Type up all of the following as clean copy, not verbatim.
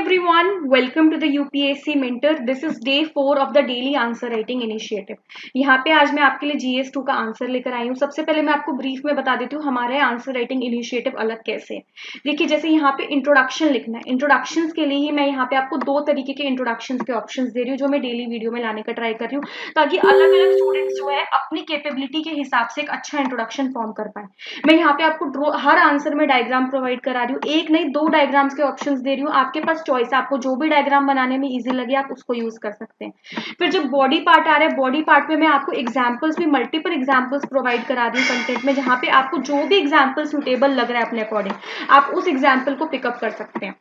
everyone, welcome to the UPSC Mentor. This is day 4 of the daily answer writing initiative. यहाँ पे आज मैं आपके लिए GS2 का आंसर लेकर आई हूँ। सबसे पहले मैं आपको ब्रीफ में बता देती हूँ हमारे आंसर राइटिंग इनिशिएटिव अलग कैसे है। देखिए जैसे यहाँ पे इंट्रोडक्शन लिखना है, इंट्रोडक्शंस के लिए ही मैं यहाँ पे आपको दो तरीके के इंट्रोडक्शंस के ऑप्शंस दे रही हूँ जो मैं डेली वीडियो में लाने का ट्राई कर रही हूँ ताकि अलग अलग स्टूडेंट्स जो है अपनी कैपेबिलिटी के हिसाब से एक अच्छा इंट्रोडक्शन फॉर्म कर पाए। मैं यहाँ पे आपको हर आंसर में डायग्राम प्रोवाइड करा रही हूँ, एक नहीं दो डायग्राम्स के ऑप्शंस दे रही हूँ। आपके पास चॉइस है, आपको जो भी डायग्राम बनाने में इजी लगे आप उसको यूज कर सकते हैं। फिर जब बॉडी पार्ट आ रहा है, बॉडी पार्ट में मैं आपको एग्जाम्पल्स भी मल्टीपल एग्जाम्पल्स प्रोवाइड करा रही हूँ कंटेंट में, जहाँ पे आपको जो भी एग्जाम्पल सुटेबल लग रहा है अपने अकॉर्डिंग आप उस एग्जाम्पल को पिकअप कर सकते हैं।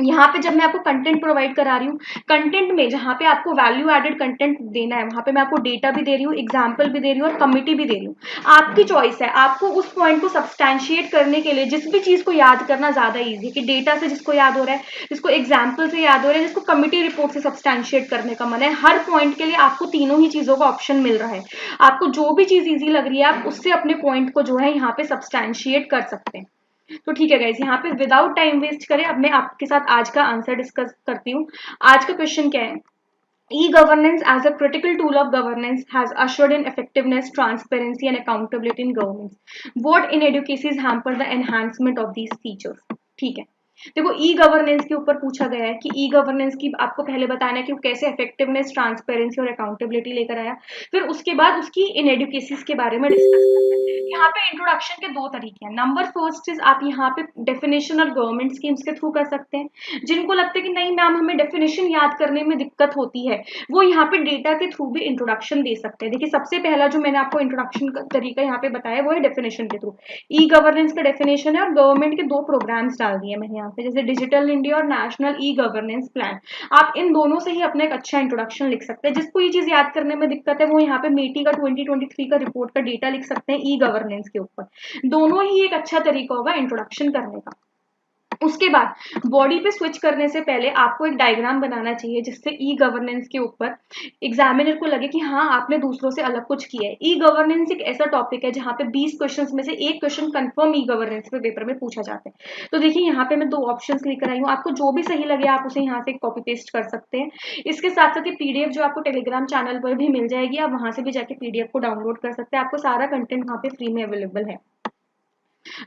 यहाँ पे जब मैं आपको कंटेंट प्रोवाइड करा रही हूँ, कंटेंट में जहाँ पे आपको वैल्यू एडेड कंटेंट देना है वहां पे मैं आपको डेटा भी दे रही हूँ, एग्जाम्पल भी दे रही हूँ और कमिटी भी दे रही हूँ। आपकी चॉइस है, आपको उस पॉइंट को सब्सटैंशिएट करने के लिए जिस भी चीज को याद करना ज्यादा ईजी है कि डेटा से जिसको याद हो रहा है, जिसको एग्जाम्पल से याद हो रहा है, जिसको कमिटी रिपोर्ट से सब्सटैंशिएट करने का मन है, हर पॉइंट के लिए आपको तीनों ही चीजों का ऑप्शन मिल रहा है। आपको जो भी चीज ईजी लग रही है आप उससे अपने पॉइंट को जो है यहाँ पे सब्सटैंशिएट कर सकते हैं। तो ठीक है गाइस, यहाँ पे विदाउट टाइम वेस्ट करें अब मैं आपके साथ आज का आंसर डिस्कस करती हूँ। आज का क्वेश्चन क्या है? E-governance as a critical tool of governance has ushered in effectiveness, transparency and accountability in governments. What inadequacies hamper the enhancement of these features? ठीक है, देखो ई गवर्नेंस के ऊपर पूछा गया है कि ई गवर्नेंस की आपको पहले बताना है कि वो कैसे इफेक्टिवनेस, ट्रांसपेरेंसी और अकाउंटेबिलिटी लेकर आया, फिर उसके बाद उसकी इनएडुकेसीज के बारे में डिस्कस करना है। यहाँ पे इंट्रोडक्शन के दो तरीके हैं। नंबर फर्स्ट इज आप यहाँ पे डेफिनेशन और गवर्नमेंट स्कीम्स के थ्रू कर सकते हैं। जिनको लगता है कि नहीं मैम हमें डेफिनेशन याद करने में दिक्कत होती है वो यहाँ पे डेटा के थ्रू भी इंट्रोडक्शन दे सकते हैं। देखिए सबसे पहला जो मैंने आपको इंट्रोडक्शन का तरीका यहाँ पे बताया वो है डेफिनेशन के थ्रू। ई गवर्नेंस का डेफिनेशन है और गवर्नमेंट के दो प्रोग्राम्स डाल दिए मैंने यहाँ पे, जैसे डिजिटल इंडिया और नेशनल ई गवर्नेंस प्लान। आप इन दोनों से ही अपना एक अच्छा इंट्रोडक्शन लिख सकते हैं। जिसको ये चीज याद करने में दिक्कत है वो यहाँ पे मेटी का 2023 का रिपोर्ट का डेटा लिख सकते हैं ई गवर्नेंस के ऊपर। दोनों ही एक अच्छा तरीका होगा इंट्रोडक्शन करने का। उसके बाद बॉडी पे स्विच करने से पहले आपको एक डायग्राम बनाना चाहिए जिससे ई गवर्नेंस के ऊपर एग्जामिनर को लगे कि हाँ आपने दूसरों से अलग कुछ किया है। ई गवर्नेंस एक ऐसा टॉपिक है जहाँ पे 20 क्वेश्चंस में से एक क्वेश्चन कंफर्म ई गवर्नेंस पे पेपर में पूछा जाता है। तो देखिए यहाँ पे मैं दो ऑप्शंस लेकर आई हूँ, आपको जो भी सही लगे आप उसे यहाँ से कॉपी पेस्ट कर सकते हैं। इसके साथ साथ ये पीडीएफ जो आपको टेलीग्राम चैनल पर भी मिल जाएगी, आप वहां से भी जाके पीडीएफ को डाउनलोड कर सकते हैं। आपको सारा कंटेंट वहाँ पे फ्री में अवेलेबल है।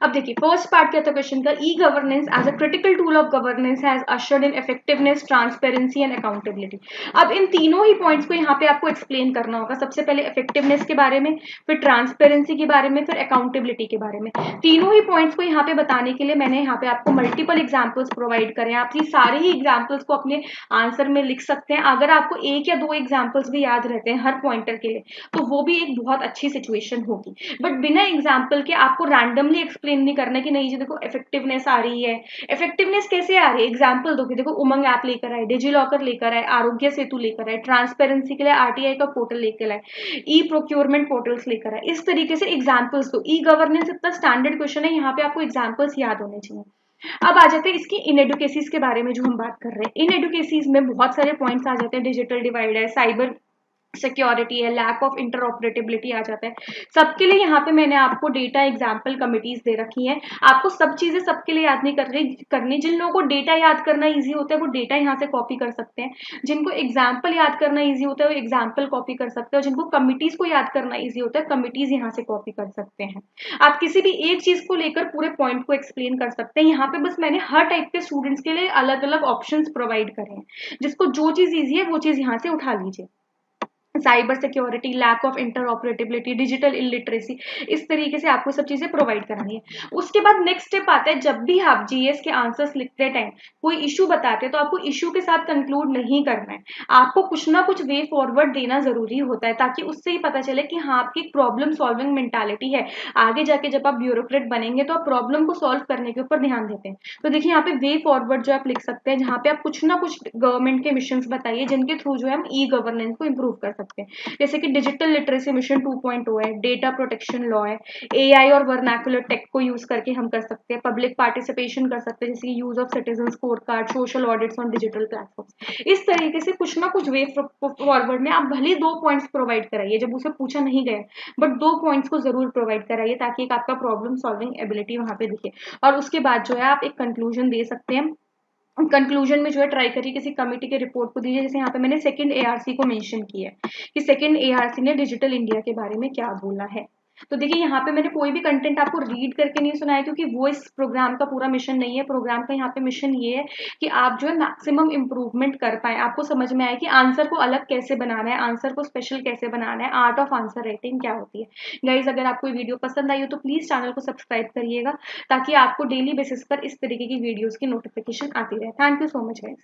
अब देखिए फर्स्ट पार्ट क्या था क्वेश्चन का, e governance as a critical tool of governance has ushered in effectiveness, transparency and accountability. अब इन तीनों ही पॉइंट्स को यहाँ पे आपको एक्सप्लेन करना होगा। सबसे पहले इफेक्टिवनेस के बारे में, फिर ट्रांसपेरेंसी के बारे में, फिर अकाउंटेबिलिटी के बारे में। तीनों ही पॉइंट्स को यहाँ पे बताने के लिए मैंने यहाँ पे आपको मल्टीपल एग्जाम्पल्स प्रोवाइड करे हैं। आप ये सारे ही एग्जाम्पल्स को अपने आंसर में लिख सकते हैं। अगर आपको एक या दो एग्जाम्पल्स भी याद रहते हैं हर पॉइंटर के लिए तो वो भी एक बहुत अच्छी सिचुएशन होगी। बट बिना एग्जाम्पल के आपको रैंडमली एक्सप्लेन नहीं करना कि नहीं जी देखो इफेक्टिवनेस आ रही है। इफेक्टिवनेस कैसे आ रही है? एग्जाम्पल दो कि देखो उमंग ऐप लेकर आए, डिजी लॉकर लेकर आए, आरोग्य सेतु लेकर आए, ट्रांसपेरेंसी के लिए आरटीआई का पोर्टल लेकर आए, ई प्रोक्योरमेंट पोर्टल्स लेकर आए। इस तरीके से एग्जाम्पल्स दो। ई गवर्नेंस इतना स्टैंडर्ड क्वेश्चन है, यहाँ पे आपको एग्जाम्पल्स याद होने चाहिए। अब आ जाते हैं इसकी इनएडुकेसीज के बारे में जो हम बात कर रहे हैं। इनएडुकेसीज में बहुत सारे पॉइंट्स आ जाते हैं, डिजिटल डिवाइड है, साइबर सिक्योरिटी है, लैक ऑफ इंटरऑपरेटेबिलिटी आ जाता है। सबके लिए यहाँ पे मैंने आपको डेटा एग्जाम्पल कमिटीज दे रखी हैं। आपको सब चीजें सबके लिए याद नहीं करनी। जिन लोगों को डेटा याद करना इजी होता है वो डेटा यहाँ से कॉपी कर सकते हैं, जिनको एग्जाम्पल याद करना इजी होता है वो एग्जाम्पल कॉपी कर सकते हैं, और जिनको कमिटीज को याद करना इजी होता है कमिटीज यहाँ से कॉपी कर सकते हैं। आप किसी भी एक चीज को लेकर पूरे पॉइंट को एक्सप्लेन कर सकते हैं। यहाँ पे बस मैंने हर टाइप के स्टूडेंट्स के लिए अलग अलग ऑप्शंस प्रोवाइड करे हैं, जिसको जो चीज ईजी है वो चीज यहाँ से उठा लीजिए। Cyber security, lack of interoperability, digital illiteracy, इस तरीके से आपको सब चीजें प्रोवाइड करानी है। उसके बाद नेक्स्ट स्टेप आता है, जब भी आप जीएस के आंसर्स लिखते टाइम कोई इशू बताते हैं तो आपको इशू के साथ कंक्लूड नहीं करना है। आपको कुछ ना कुछ वे फॉरवर्ड देना जरूरी होता है ताकि उससे ही पता चले कि हाँ आपकी प्रॉब्लम सॉल्विंग मेंटालिटी है। आगे जाके जब आप ब्यूरोक्रेट बनेंगे तो आप प्रॉब्लम को सॉल्व करने के ऊपर ध्यान देते हैं। तो देखिए यहाँ पे वे फॉरवर्ड जो आप लिख सकते हैं, जहाँ पे आप कुछ ना कुछ गवर्नमेंट के मिशन बताइए जिनके थ्रू जो है हम ई गवर्नेंस को इम्प्रूव कर सकते हैं। जैसे कि डिजिटल लिटरेसी मिशन 2.0 है, डेटा प्रोटेक्शन लॉ है, एआई और वर्नाकुलर टेक को यूज करके हम कर सकते हैं, पब्लिक पार्टिसिपेशन कर सकते हैं, जैसे कि use of citizen score card, social audits on digital platforms. इस तरीके से कुछ ना कुछ वे फॉरवर्ड में आप भले 2 पॉइंट्स प्रोवाइड कराइए जब उसे पूछा नहीं गया, बट 2 पॉइंट्स को जरूर प्रोवाइड कराइए ताकि एक आपका प्रॉब्लम सॉल्विंग एबिलिटी वहां पे दिखे। और उसके बाद जो है आप एक कंक्लूजन दे सकते हैं कंक्लूजन में जो है ट्राई करिए किसी कमेटी के रिपोर्ट को दीजिए। जैसे यहाँ पे मैंने सेकंड एआरसी को मेंशन किया है कि सेकंड एआरसी ने डिजिटल इंडिया के बारे में क्या बोला है। तो देखिए यहाँ पे मैंने कोई भी कंटेंट आपको रीड करके नहीं सुनाया, क्योंकि वो इस प्रोग्राम का पूरा मिशन नहीं है। प्रोग्राम का यहाँ पे मिशन ये है कि आप जो है मैक्सिमम इंप्रूवमेंट कर पाए, आपको समझ में आए कि आंसर को अलग कैसे बनाना है, आंसर को स्पेशल कैसे बनाना है, आर्ट ऑफ आंसर राइटिंग क्या होती है। गाइज अगर आपको वीडियो पसंद आई हो तो प्लीज चैनल को सब्सक्राइब करिएगा, ताकि आपको डेली बेसिस पर इस तरीके की वीडियोस की नोटिफिकेशन आती रहे। Thank you so much guys.